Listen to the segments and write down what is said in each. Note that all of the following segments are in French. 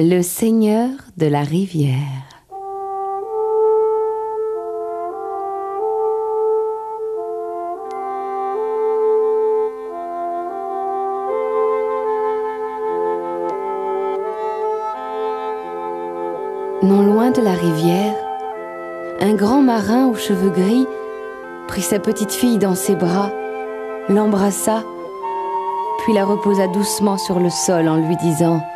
Le Seigneur de la rivière. Non loin de la rivière, un grand marin aux cheveux gris prit sa petite fille dans ses bras, l'embrassa, puis la reposa doucement sur le sol en lui disant «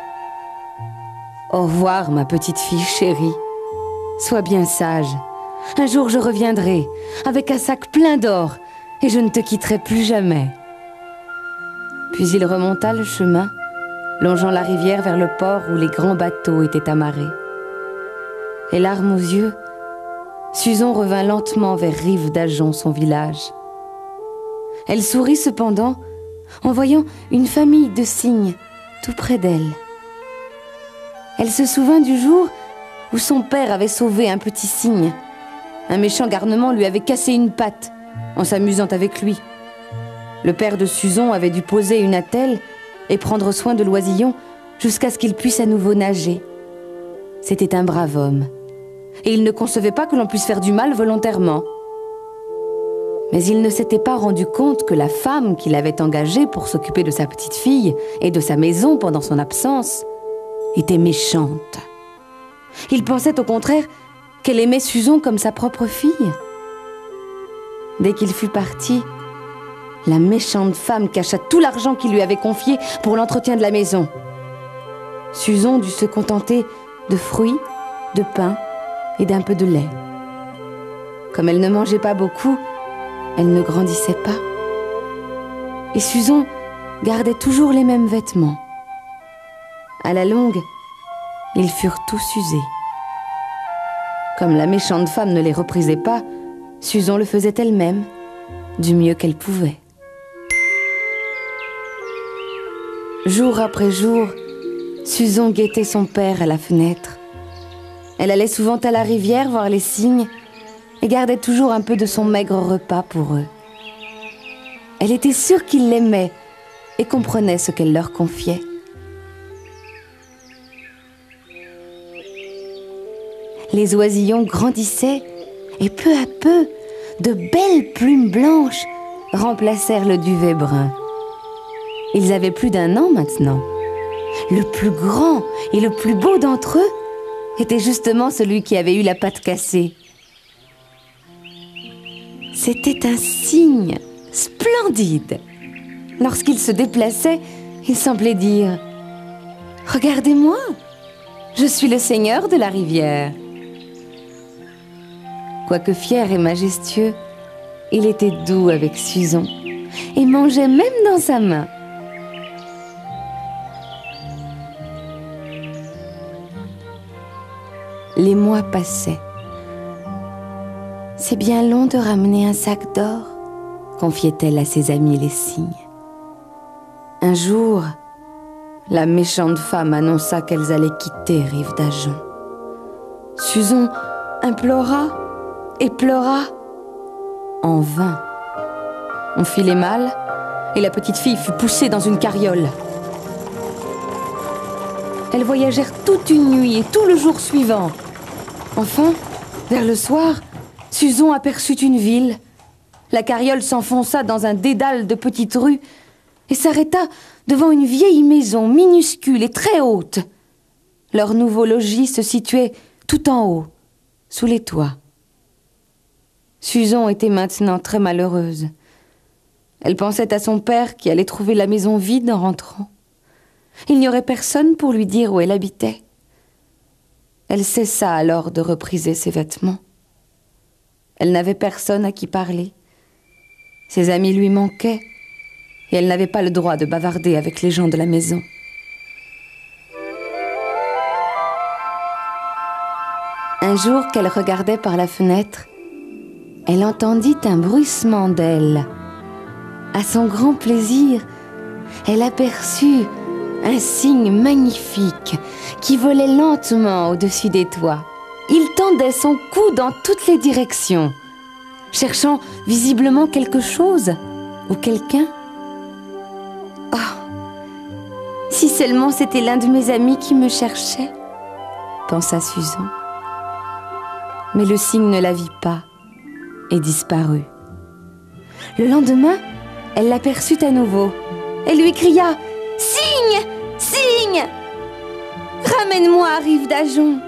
Au revoir, ma petite fille chérie. Sois bien sage. Un jour je reviendrai avec un sac plein d'or et je ne te quitterai plus jamais. » Puis il remonta le chemin, longeant la rivière vers le port où les grands bateaux étaient amarrés. Et larmes aux yeux, Susan revint lentement vers Rive d'Ajon, son village. Elle sourit cependant en voyant une famille de cygnes tout près d'elle. Elle se souvint du jour où son père avait sauvé un petit cygne. Un méchant garnement lui avait cassé une patte en s'amusant avec lui. Le père de Susan avait dû poser une attelle et prendre soin de l'oisillon jusqu'à ce qu'il puisse à nouveau nager. C'était un brave homme, et il ne concevait pas que l'on puisse faire du mal volontairement. Mais il ne s'était pas rendu compte que la femme qu'il avait engagée pour s'occuper de sa petite fille et de sa maison pendant son absence était méchante. Il pensait au contraire qu'elle aimait Susan comme sa propre fille. Dès qu'il fut parti, la méchante femme cacha tout l'argent qu'il lui avait confié pour l'entretien de la maison. Susan dut se contenter de fruits, de pain et d'un peu de lait. Comme elle ne mangeait pas beaucoup, elle ne grandissait pas. Et Susan gardait toujours les mêmes vêtements. À la longue, ils furent tous usés. Comme la méchante femme ne les reprisait pas, Susan le faisait elle-même, du mieux qu'elle pouvait. Jour après jour, Susan guettait son père à la fenêtre. Elle allait souvent à la rivière voir les cygnes et gardait toujours un peu de son maigre repas pour eux. Elle était sûre qu'il l'aimait et comprenait ce qu'elle leur confiait. Les oisillons grandissaient et peu à peu, de belles plumes blanches remplacèrent le duvet brun. Ils avaient plus d'1 an maintenant. Le plus grand et le plus beau d'entre eux était justement celui qui avait eu la patte cassée. C'était un cygne splendide. Lorsqu'il se déplaçait, il semblait dire « Regardez-moi, je suis le seigneur de la rivière. » Quoique fier et majestueux, il était doux avec Susan et mangeait même dans sa main. Les mois passaient. « C'est bien long de ramener un sac d'or », confiait-elle à ses amis les cygnes. Un jour, la méchante femme annonça qu'elles allaient quitter Rive d'Ajon. Susan implora et pleura en vain. On fit les malles et la petite fille fut poussée dans une carriole. Elles voyagèrent toute une nuit et tout le jour suivant. Enfin, vers le soir, Susan aperçut une ville. La carriole s'enfonça dans un dédale de petites rues et s'arrêta devant une vieille maison minuscule et très haute. Leur nouveau logis se situait tout en haut, sous les toits. Susan était maintenant très malheureuse. Elle pensait à son père qui allait trouver la maison vide en rentrant. Il n'y aurait personne pour lui dire où elle habitait. Elle cessa alors de repriser ses vêtements. Elle n'avait personne à qui parler. Ses amis lui manquaient et elle n'avait pas le droit de bavarder avec les gens de la maison. Un jour qu'elle regardait par la fenêtre, elle entendit un bruissement d'ailes. À son grand plaisir, elle aperçut un cygne magnifique qui volait lentement au-dessus des toits. Il tendait son cou dans toutes les directions, cherchant visiblement quelque chose ou quelqu'un. Oh, Si seulement c'était l'un de mes amis qui me cherchait, pensa Susan. Mais le cygne ne la vit pas et disparut. Le lendemain, elle l'aperçut à nouveau. Elle lui cria « Cygne, cygne, ramène-moi à Rive d'Ajon !»«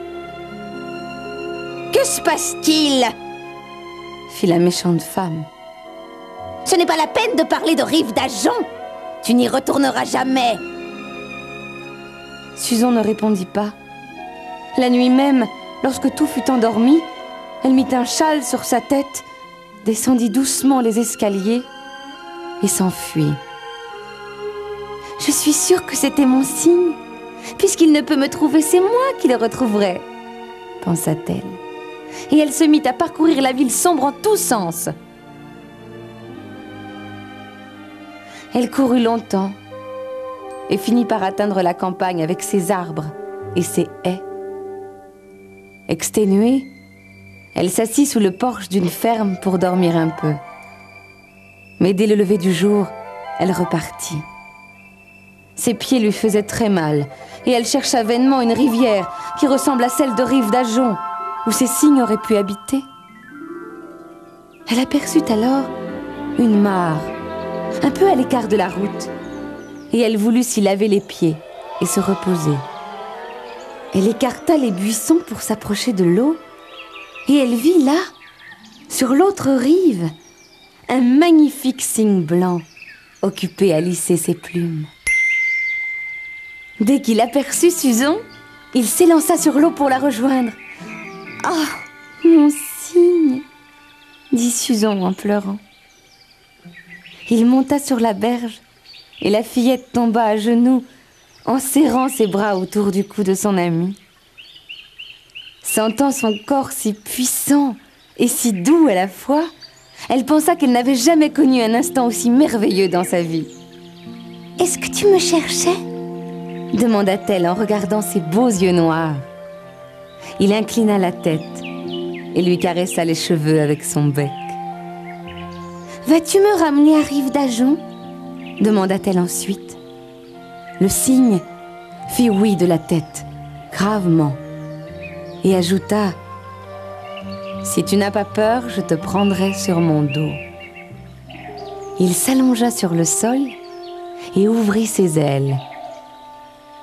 Que se passe-t-il » fit la méchante femme. « Ce n'est pas la peine de parler de Rive d'Ajon. Tu n'y retourneras jamais. » Susan ne répondit pas. La nuit même, lorsque tout fut endormi, elle mit un châle sur sa tête, descendit doucement les escaliers et s'enfuit. « Je suis sûre que c'était mon cygne. Puisqu'il ne peut me trouver, c'est moi qui le retrouverai, » pensa-t-elle. Et elle se mit à parcourir la ville sombre en tous sens. Elle courut longtemps et finit par atteindre la campagne avec ses arbres et ses haies. Exténuée, elle s'assit sous le porche d'une ferme pour dormir un peu. Mais dès le lever du jour, elle repartit. Ses pieds lui faisaient très mal et elle chercha vainement une rivière qui ressemble à celle de Rive d'Ajon, où ces cygnes auraient pu habiter. Elle aperçut alors une mare, un peu à l'écart de la route, et elle voulut s'y laver les pieds et se reposer. Elle écarta les buissons pour s'approcher de l'eau, et elle vit là, sur l'autre rive, un magnifique cygne blanc occupé à lisser ses plumes. Dès qu'il aperçut Susan, il s'élança sur l'eau pour la rejoindre. « Ah, mon cygne !» dit Susan en pleurant. Il monta sur la berge et la fillette tomba à genoux en serrant ses bras autour du cou de son ami. Sentant son corps si puissant et si doux à la fois, elle pensa qu'elle n'avait jamais connu un instant aussi merveilleux dans sa vie. « Est-ce que tu me cherchais ?» demanda-t-elle en regardant ses beaux yeux noirs. Il inclina la tête et lui caressa les cheveux avec son bec. « Vas-tu me ramener à Rive d'Ajon ?» demanda-t-elle ensuite. Le cygne fit oui de la tête, gravement, et ajouta « Si tu n'as pas peur, je te prendrai sur mon dos. » Il s'allongea sur le sol et ouvrit ses ailes.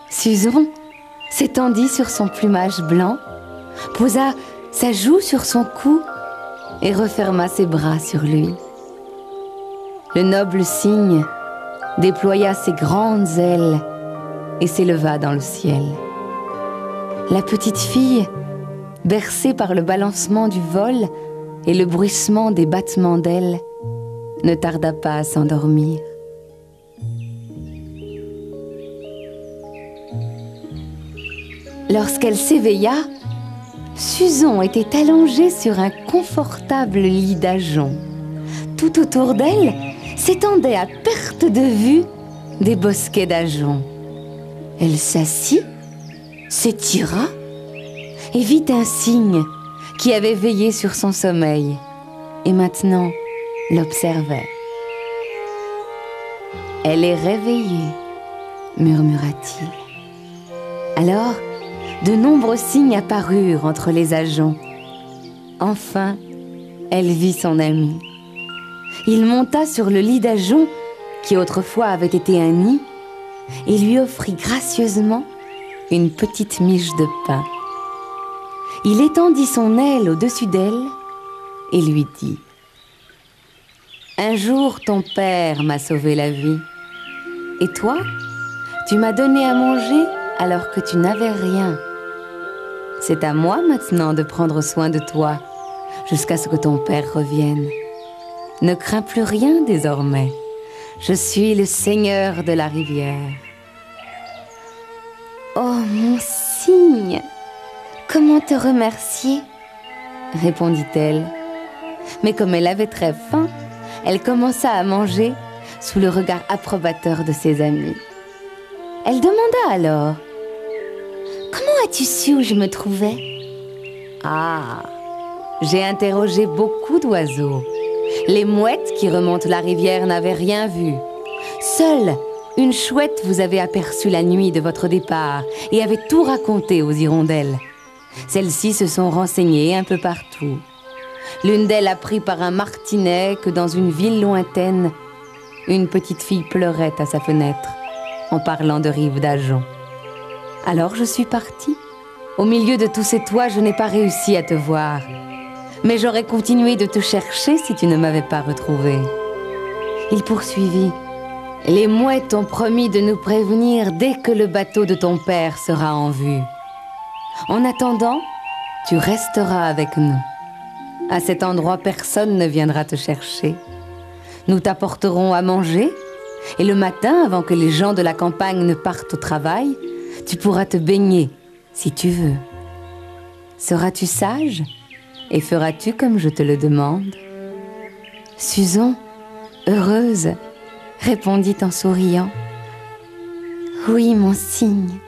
Susan s'étendit sur son plumage blanc, posa sa joue sur son cou et referma ses bras sur lui. Le noble cygne déploya ses grandes ailes et s'éleva dans le ciel. La petite fille, bercée par le balancement du vol et le bruissement des battements d'ailes, ne tarda pas à s'endormir. Lorsqu'elle s'éveilla, Susan était allongée sur un confortable lit d'ajonc. Tout autour d'elle s'étendaient à perte de vue des bosquets d'ajonc. Elle s'assit, s'étira et vit un cygne qui avait veillé sur son sommeil et maintenant l'observait. « Elle est réveillée », murmura-t-il. Alors, de nombreux cygnes apparurent entre les ajoncs. Enfin, elle vit son ami. Il monta sur le lit d'ajonc, qui autrefois avait été un nid, et lui offrit gracieusement une petite miche de pain. Il étendit son aile au-dessus d'elle et lui dit « Un jour, ton père m'a sauvé la vie. Et toi, tu m'as donné à manger alors que tu n'avais rien. C'est à moi maintenant de prendre soin de toi jusqu'à ce que ton père revienne. Ne crains plus rien désormais. Je suis le seigneur de la rivière. » « Oh, mon cygne, comment te remercier ?» répondit-elle. Mais comme elle avait très faim, elle commença à manger sous le regard approbateur de ses amis. Elle demanda alors « Comment as-tu su où je me trouvais ?»« Ah, j'ai interrogé beaucoup d'oiseaux. Les mouettes qui remontent la rivière n'avaient rien vu. Seul une chouette vous avait aperçu la nuit de votre départ et avait tout raconté aux hirondelles. Celles-ci se sont renseignées un peu partout. L'une d'elles apprit par un martinet que dans une ville lointaine, une petite fille pleurait à sa fenêtre en parlant de Rive d'Ajon. Alors je suis partie. Au milieu de tous ces toits, je n'ai pas réussi à te voir. Mais j'aurais continué de te chercher si tu ne m'avais pas retrouvée. Il poursuivit. Les mouettes ont promis de nous prévenir dès que le bateau de ton père sera en vue. En attendant, tu resteras avec nous. À cet endroit, personne ne viendra te chercher. Nous t'apporterons à manger, et le matin, avant que les gens de la campagne ne partent au travail, tu pourras te baigner, si tu veux. Seras-tu sage, et feras-tu comme je te le demande? Susan, heureuse, répondit en souriant. Oui, mon cygne.